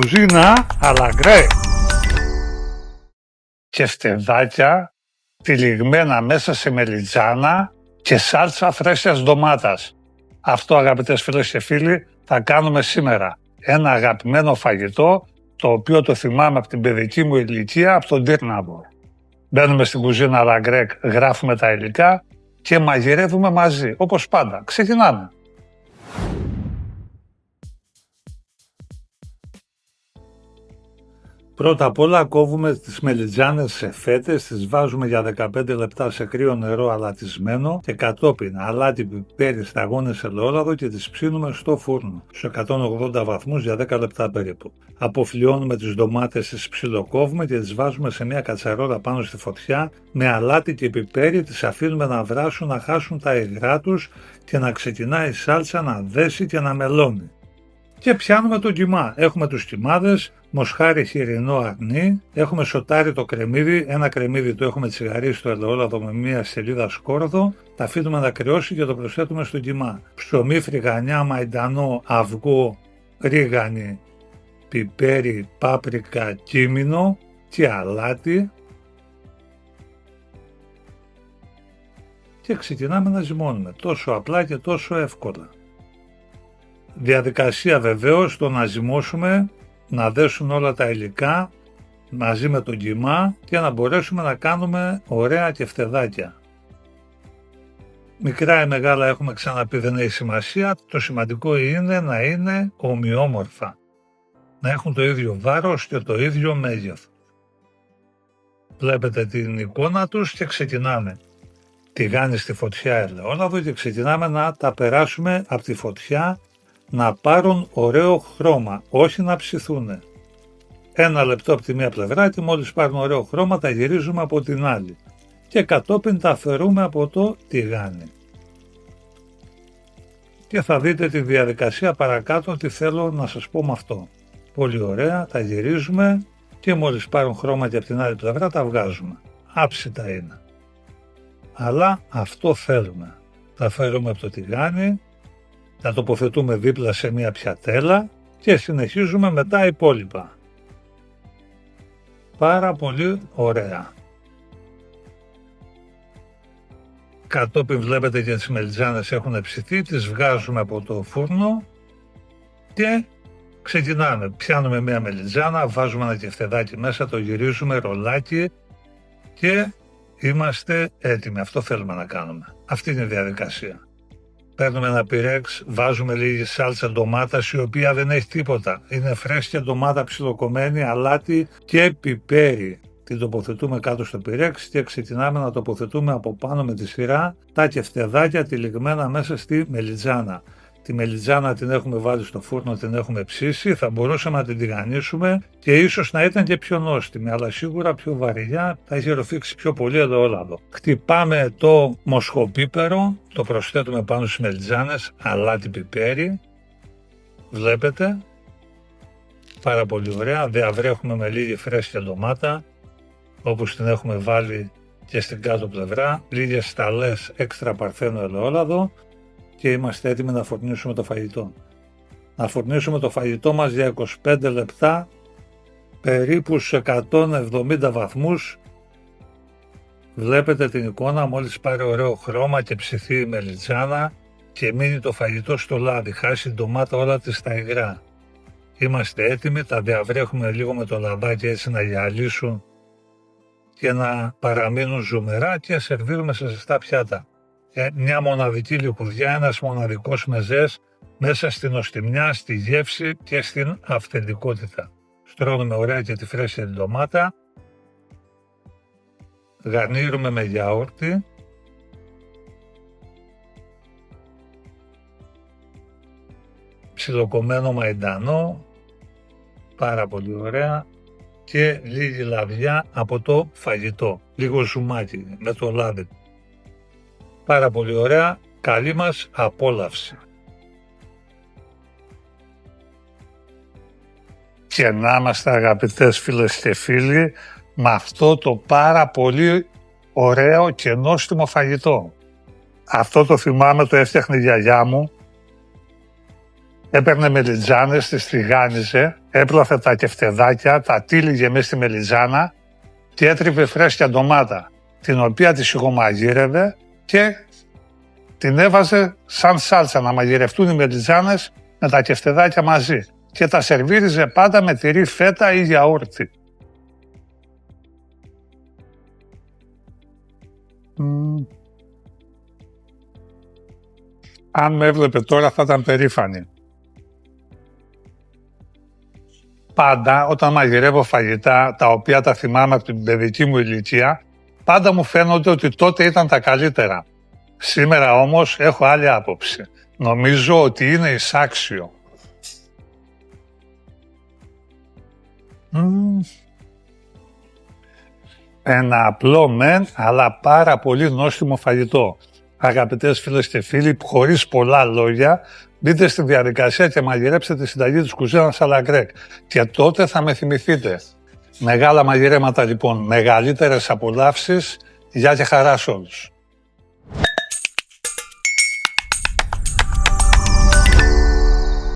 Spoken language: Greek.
Κουζίνα αλαγκρέ και στεδάκια τυλιγμένα μέσα σε μελιτζάνα και σάλτσα φρέσιας ντομάτας. Αυτό, αγαπητές φίλες και φίλοι, θα κάνουμε σήμερα. Ένα αγαπημένο φαγητό, το οποίο το θυμάμαι από την παιδική μου ηλικία, από τον Τύρναβο. Μπαίνουμε στην κουζίνα αλαγκρέ, γράφουμε τα υλικά και μαγειρεύουμε μαζί, όπως πάντα. Ξεκινάμε. Πρώτα απ' όλα κόβουμε τις μελιτζάνες σε φέτες, τις βάζουμε για 15 λεπτά σε κρύο νερό αλατισμένο και κατόπιν αλάτι, πιπέρι, σταγόνες, ελαιόλαδο και τις ψήνουμε στο φούρνο στους 180 βαθμούς για 10 λεπτά περίπου. Αποφλιώνουμε τις ντομάτες, τις ψιλοκόβουμε και τις βάζουμε σε μια κατσαρόλα πάνω στη φωτιά με αλάτι και πιπέρι, τις αφήνουμε να βράσουν, να χάσουν τα υγρά τους και να ξεκινάει η σάλτσα να δέσει και να μελώνει. Και πιάνουμε το κιμά. Έχουμε τους κιμάδες, μοσχάρι χοιρινό αρνί, έχουμε σοτάρι το κρεμμύδι, ένα κρεμμύδι το έχουμε τσιγαρίσει στο ελαιόλαδο με μία σελίδα σκόρδο, τα αφήνουμε να κρυώσει και το προσθέτουμε στο κιμά. Ψωμί, φρυγανιά, μαϊντανό, αυγό, ρίγανη, πιπέρι, πάπρικα, κίμινο και αλάτι και ξεκινάμε να ζυμώνουμε τόσο απλά και τόσο εύκολα. Διαδικασία βεβαίως το να ζυμώσουμε, να δέσουν όλα τα υλικά μαζί με τον κιμά και να μπορέσουμε να κάνουμε ωραία κεφτεδάκια. Μικρά ή μεγάλα έχουμε ξαναπεί, δεν έχει σημασία, το σημαντικό είναι να είναι ομοιόμορφα, να έχουν το ίδιο βάρος και το ίδιο μέγεθος. Βλέπετε την εικόνα τους και ξεκινάμε. Τηγάνι στη φωτιά ελαιόλαδο και ξεκινάμε να τα περάσουμε από τη φωτιά να πάρουν ωραίο χρώμα, όχι να ψηθούν. 1 λεπτό από τη μία πλευρά και μόλις πάρουν ωραίο χρώμα τα γυρίζουμε από την άλλη και κατόπιν τα αφαιρούμε από το τηγάνι. Και θα δείτε τη διαδικασία παρακάτω τι θέλω να σας πω με αυτό. Πολύ ωραία, τα γυρίζουμε και μόλις πάρουν χρώμα και από την άλλη πλευρά τα βγάζουμε. Άψητα είναι. Αλλά αυτό θέλουμε. Τα αφαιρούμε από το τηγάνι, τα τοποθετούμε δίπλα σε μια πιατέλα και συνεχίζουμε με τα υπόλοιπα. Πάρα πολύ ωραία. Κατόπιν βλέπετε και τις μελιτζάνες έχουν ψηθεί, τις βγάζουμε από το φούρνο και ξεκινάμε. Πιάνουμε μια μελιτζάνα, βάζουμε ένα κεφτεδάκι μέσα, το γυρίζουμε ρολάκι και είμαστε έτοιμοι. Αυτό θέλουμε να κάνουμε. Αυτή είναι η διαδικασία. Παίρνουμε ένα πυρέξ, βάζουμε λίγη σάλτσα ντομάτας η οποία δεν έχει τίποτα. Είναι φρέσκια ντομάτα ψιλοκομμένη, αλάτι και πιπέρι. Την τοποθετούμε κάτω στο πυρέξ και ξεκινάμε να τοποθετούμε από πάνω με τη σειρά τα κεφτεδάκια τυλιγμένα μέσα στη μελιτζάνα. Τη μελιτζάνα την έχουμε βάλει στο φούρνο, την έχουμε ψήσει, θα μπορούσαμε να την τηγανίσουμε και ίσως να ήταν και πιο νόστιμη, αλλά σίγουρα πιο βαριά, θα είχε ροφήξει πιο πολύ ελαιόλαδο. Χτυπάμε το μοσχοπίπερο, το προσθέτουμε πάνω στις μελιτζάνες, αλάτι πιπέρι, βλέπετε, πάρα πολύ ωραία, διαβρέχουμε με λίγη φρέσκια ντομάτα, όπως την έχουμε βάλει και στην κάτω πλευρά, λίγες σταλές έξτρα παρθένο ελαιόλαδο, και είμαστε έτοιμοι να φορνίσουμε το φαγητό. Να φορνίσουμε το φαγητό μας για 25 λεπτά, περίπου σε 170 βαθμούς. Βλέπετε την εικόνα, μόλις πάρει ωραίο χρώμα και ψηθεί η μελιτζάνα και μείνει το φαγητό στο λάδι, χάσει την ντομάτα όλα της τα υγρά. Είμαστε έτοιμοι, τα διαβρέχουμε λίγο με το λαδάκι έτσι να γυαλίσουν και να παραμείνουν ζουμερά και σερβίρουμε σε ζεστά πιάτα. Μια μοναδική λιχουδιά, ένας μοναδικός μεζές μέσα στην νοστιμιά, στη γεύση και στην αυθεντικότητα. Στρώνουμε ωραία και τη φρέσκια την ντομάτα, γαρνίρουμε με γιαούρτι, ψιλοκομμένο μαϊντανό, πάρα πολύ ωραία και λίγη λαβιά από το φαγητό, λίγο ζουμάκι με το λάδι. Πάρα πολύ ωραία, καλή μας απόλαυση. Και να είμαστε, αγαπητές φίλες και φίλοι, με αυτό το πάρα πολύ ωραίο και νόστιμο φαγητό. Αυτό το θυμάμαι, το έφτιαχνε η γιαγιά μου Έπαιρνε μελιτζάνες, τις τηγάνιζε, έπλαθε τα κεφτεδάκια, τα τύλιγε μέσα στη μελιτζάνα και έτριβε φρέσκια ντομάτα, την οποία τη σιγομαγείρευε και την έβαζε σαν σάλτσα να μαγειρευτούν οι μελιτζάνες με τα κεφτεδάκια μαζί και τα σερβίριζε πάντα με τυρί, φέτα ή γιαούρτι. Αν με έβλεπε τώρα θα ήταν περήφανη. Πάντα όταν μαγειρεύω φαγητά τα οποία τα θυμάμαι από την παιδική μου ηλικία, πάντα μου φαίνονται ότι τότε ήταν τα καλύτερα. Σήμερα όμως έχω άλλη άποψη. Νομίζω ότι είναι εισάξιο. Ένα απλό μεν, αλλά πάρα πολύ νόστιμο φαγητό. Αγαπητές φίλες και φίλοι, χωρίς πολλά λόγια, μπείτε στη διαδικασία και μαγειρέψτε τη συνταγή της κουζίνας à la grecque. Και τότε θα με θυμηθείτε. Μεγάλα μαγειρέματα λοιπόν, μεγαλύτερες απολαύσεις, γεια και χαρά σε όλους.